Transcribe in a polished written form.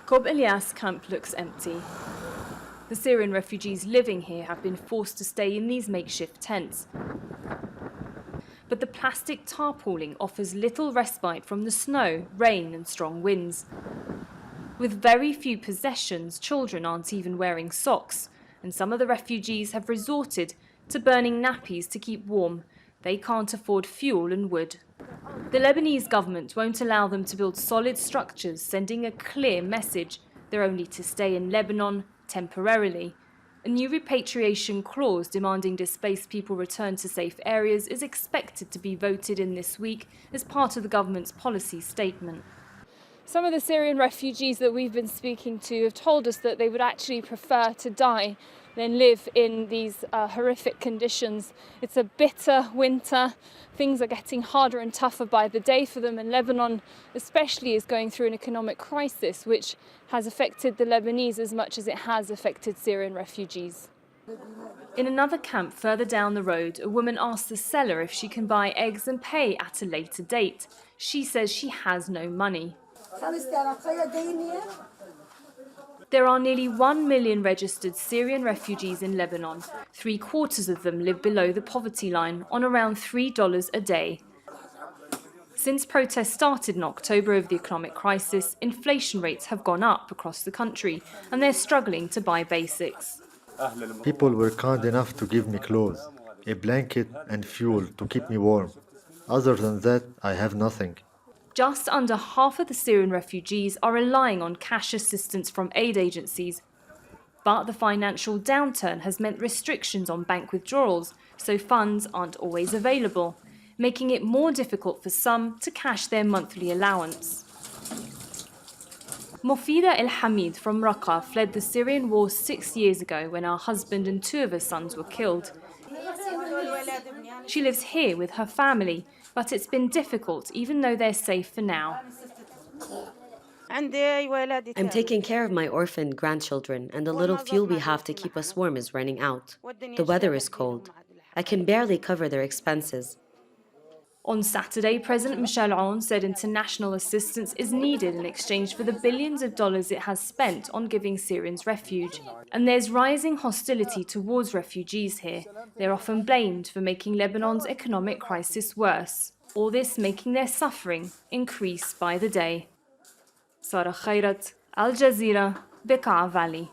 Kob Elias camp looks empty. The Syrian refugees living here have been forced to stay in these makeshift tents. But the plastic tarpauling offers little respite from the snow, rain and strong winds. With very few possessions, children aren't even wearing socks, and some of the refugees have resorted to burning nappies to keep warm. They can't afford fuel and wood. The Lebanese government won't allow them to build solid structures, sending a clear message: they're only to stay in Lebanon temporarily. A new repatriation clause demanding displaced people return to safe areas is expected to be voted in this week as part of the government's policy statement. Some of the Syrian refugees that we've been speaking to have told us that they would actually prefer to die than live in these horrific conditions. It's a bitter winter. Things are getting harder and tougher by the day for them, and Lebanon especially is going through an economic crisis which has affected the Lebanese as much as it has affected Syrian refugees. In another camp further down the road, a woman asks the seller if she can buy eggs and pay at a later date. She says she has no money. There are nearly 1 million registered Syrian refugees in Lebanon. 3/4 of them live below the poverty line on around $3 a day. Since protests started in October over the economic crisis, inflation rates have gone up across the country and they're struggling to buy basics. People were kind enough to give me clothes, a blanket and fuel to keep me warm. Other than that, I have nothing. Just under half of the Syrian refugees are relying on cash assistance from aid agencies. But the financial downturn has meant restrictions on bank withdrawals, so funds aren't always available, making it more difficult for some to cash their monthly allowance. MUFIDA al-Hameed from Raqqa fled the Syrian war 6 years ago when her husband and 2 of her sons were killed. She lives here with her family, but it's been difficult even though they're safe for now. I'm taking care of my orphaned grandchildren, and the little fuel we have to keep us warm is running out. The weather is cold. I can barely cover their expenses. On Saturday, President Michel Aoun said international assistance is needed in exchange for the billions of dollars it has spent on giving Syrians refuge. And there's rising hostility towards refugees here. They're often blamed for making Lebanon's economic crisis worse. All this making their suffering increase by the day. Sara, Khairat, Jazeera, Bekaa Valley.